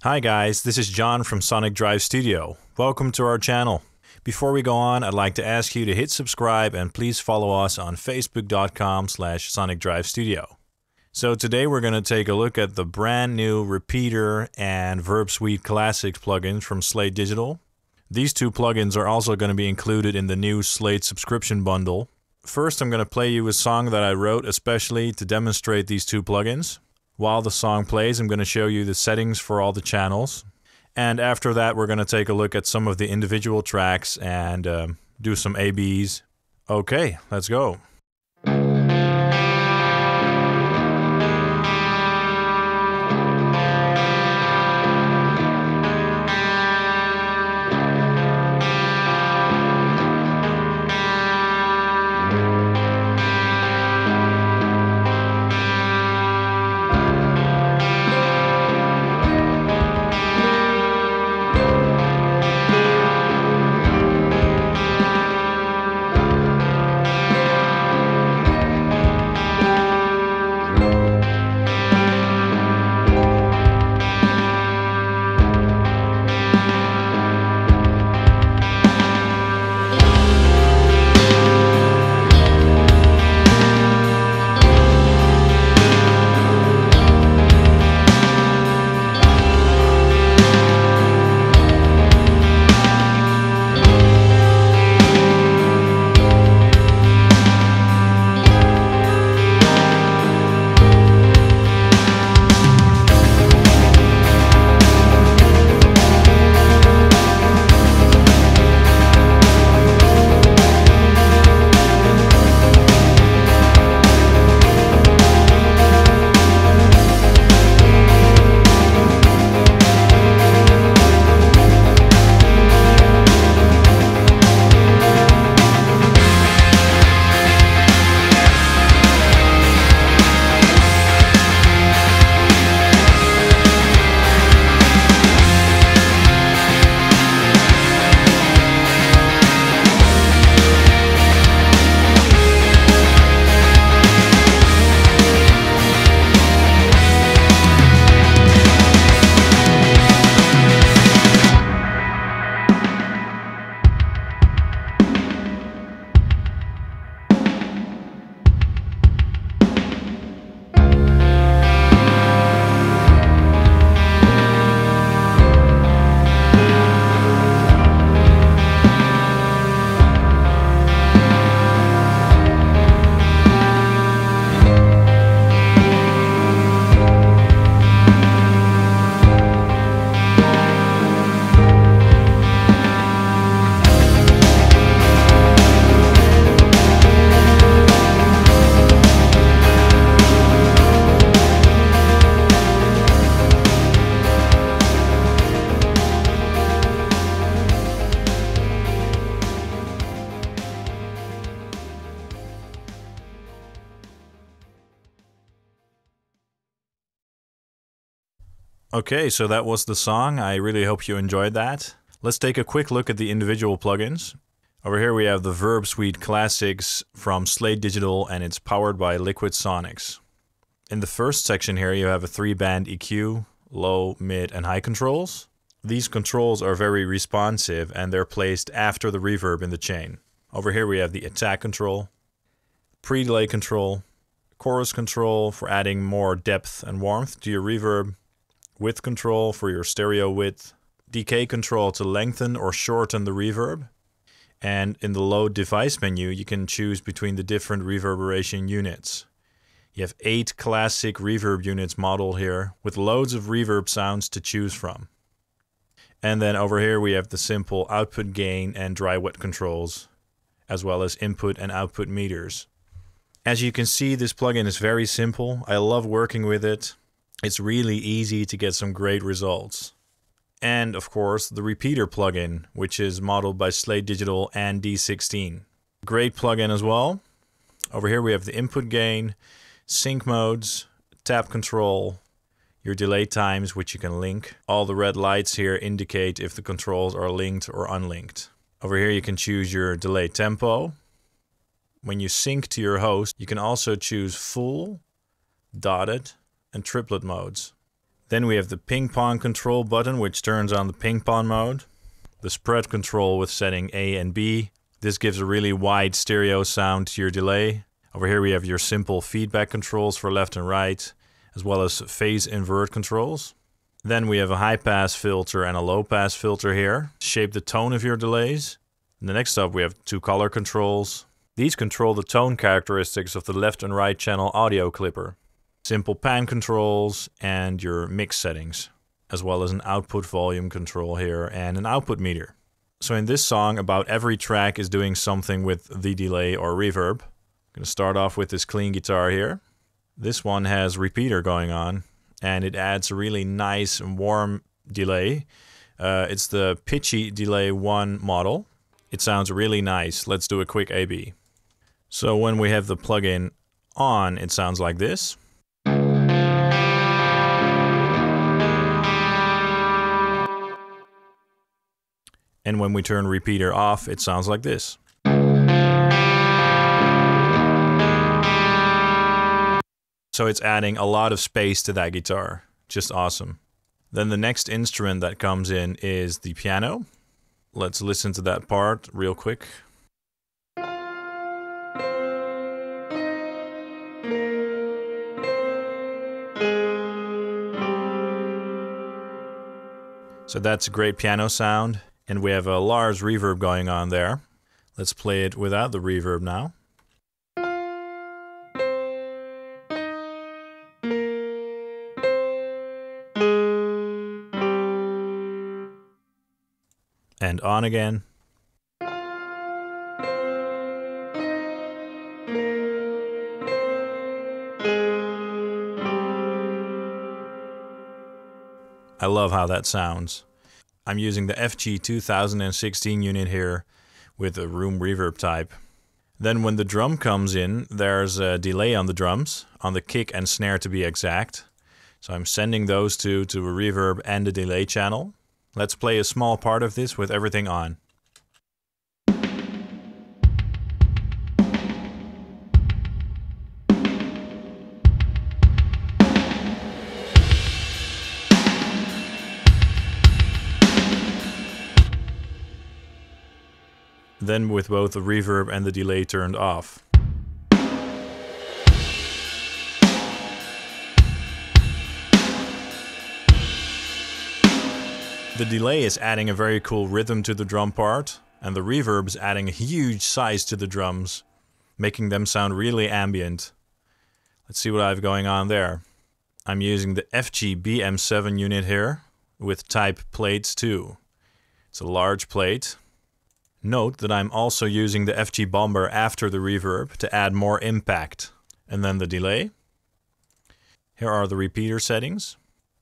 Hi guys, this is John from Sonic Drive Studio. Welcome to our channel. Before we go on, I'd like to ask you to hit subscribe and please follow us on facebook.com/SonicDriveStudio. So today we're going to take a look at the brand new Repeater and Verb Suite Classics plugins from Slate Digital. These two plugins are also going to be included in the new Slate subscription bundle. First, I'm going to play you a song that I wrote especially to demonstrate these two plugins. While the song plays, I'm going to show you the settings for all the channels. And after that, we're going to take a look at some of the individual tracks and do some ABs. Okay, let's go. Okay, so that was the song. I really hope you enjoyed that. Let's take a quick look at the individual plugins. Over here we have the Verb Suite Classics from Slate Digital, and it's powered by Liquid Sonics. In the first section here you have a 3-band EQ, low, mid, and high controls. These controls are very responsive and they're placed after the reverb in the chain. Over here we have the attack control, pre-delay control, chorus control for adding more depth and warmth to your reverb, width control for your stereo width, decay control to lengthen or shorten the reverb, and in the load device menu you can choose between the different reverberation units. You have 8 classic reverb units modeled here with loads of reverb sounds to choose from. And then over here we have the simple output gain and dry wet controls, as well as input and output meters. As you can see, this plugin is very simple. I love working with it. It's really easy to get some great results. And of course, the Repeater plugin, which is modeled by Slate Digital and D16. Great plugin as well. Over here we have the input gain, sync modes, tap control, your delay times, which you can link. All the red lights here indicate if the controls are linked or unlinked. Over here you can choose your delay tempo. When you sync to your host, you can also choose full, dotted, and triplet modes. Then we have the ping pong control button, which turns on the ping pong mode. The spread control with setting A and B. This gives a really wide stereo sound to your delay. Over here we have your simple feedback controls for left and right, as well as phase invert controls. Then we have a high pass filter and a low pass filter here. Shape the tone of your delays. And the next up we have 2 color controls. These control the tone characteristics of the left and right channel audio clipper. Simple pan controls and your mix settings, as well as an output volume control here and an output meter. So in this song, about every track is doing something with the delay or reverb. I'm going to start off with this clean guitar here. This one has repeater going on, and it adds a really nice and warm delay. It's the Pitchy Delay 1 model. It sounds really nice. Let's do a quick A/B. So when we have the plugin on, it sounds like this. And when we turn repeater off, it sounds like this. So it's adding a lot of space to that guitar. Just awesome. Then the next instrument that comes in is the piano. Let's listen to that part real quick. So that's a great piano sound. And we have a large reverb going on there. Let's play it without the reverb now. And on again. I love how that sounds. I'm using the FG 2016 unit here with a room reverb type. Then when the drum comes in, there's a delay on the drums, on the kick and snare to be exact. So I'm sending those two to a reverb and a delay channel. Let's play a small part of this with everything on. Then with both the reverb and the delay turned off. The delay is adding a very cool rhythm to the drum part, and the reverb is adding a huge size to the drums, making them sound really ambient. Let's see what I have going on there. I'm using the FG BM7 unit here with type plates 2. It's a large plate. Note that I'm also using the FG Bomber after the reverb to add more impact. And then the delay. Here are the repeater settings.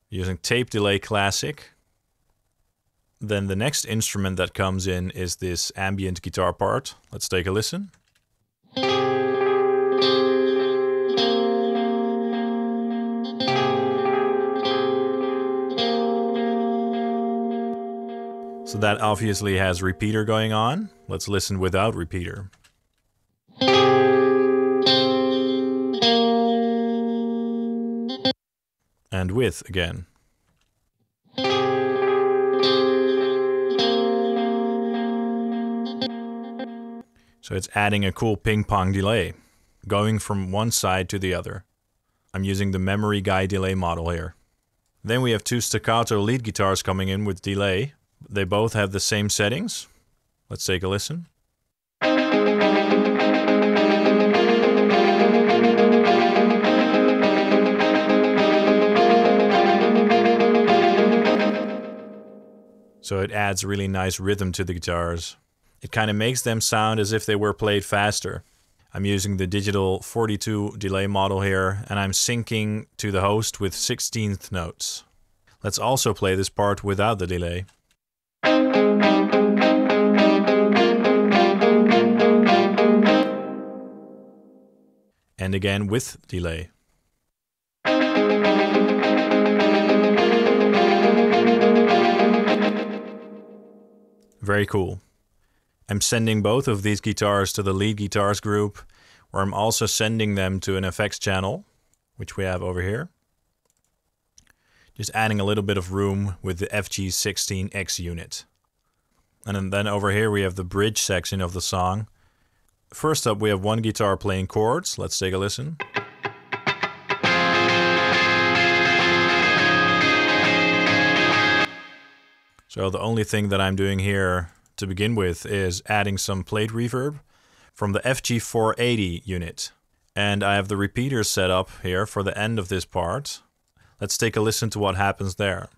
Using Tape Delay Classic. Then the next instrument that comes in is this ambient guitar part. Let's take a listen. So that obviously has repeater going on. Let's listen without repeater. And with again. So it's adding a cool ping pong delay, going from one side to the other. I'm using the Memory Guy delay model here. Then we have 2 staccato lead guitars coming in with delay. They both have the same settings. Let's take a listen. So it adds a really nice rhythm to the guitars. It kind of makes them sound as if they were played faster. I'm using the digital 42 delay model here, and I'm syncing to the host with 16th notes. Let's also play this part without the delay. And again with delay. Very cool. I'm sending both of these guitars to the lead guitars group, where I'm also sending them to an effects channel, which we have over here. Just adding a little bit of room with the FG16X unit. And then over here we have the bridge section of the song. First up we have one guitar playing chords. Let's take a listen. So the only thing that I'm doing here to begin with is adding some plate reverb from the FG480 unit. And I have the repeaters set up here for the end of this part. Let's take a listen to what happens there.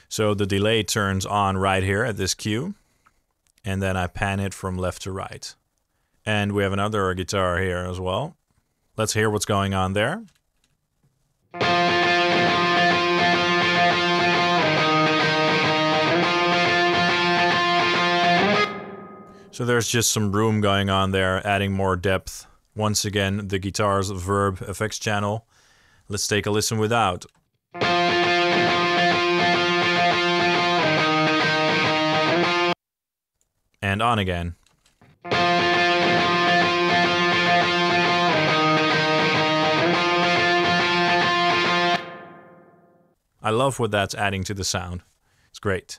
So the delay turns on right here at this cue, and then I pan it from left to right. And we have another guitar here as well. Let's hear what's going on there. So there's just some room going on there, adding more depth. Once again, the guitar's Verb effects channel. Let's take a listen without. And on again. I love what that's adding to the sound. It's great.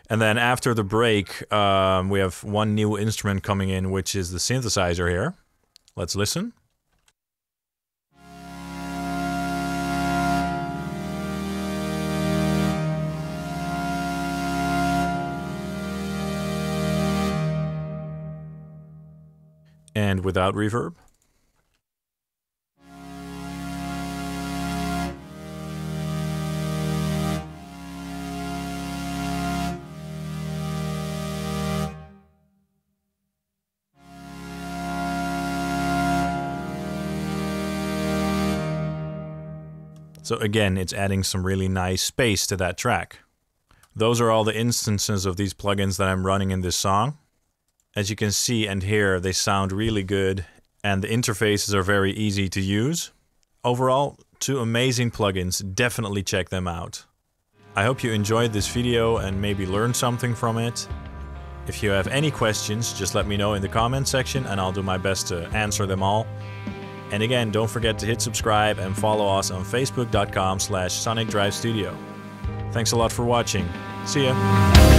And then after the break, we have one new instrument coming in, which is the synthesizer here. Let's listen. And without reverb. So again, it's adding some really nice space to that track. Those are all the instances of these plugins that I'm running in this song. As you can see and hear, they sound really good, and the interfaces are very easy to use. Overall, 2 amazing plugins, definitely check them out. I hope you enjoyed this video and maybe learned something from it. If you have any questions, just let me know in the comment section and I'll do my best to answer them all. And again, don't forget to hit subscribe and follow us on facebook.com/SonicDriveStudio. Thanks a lot for watching. See ya!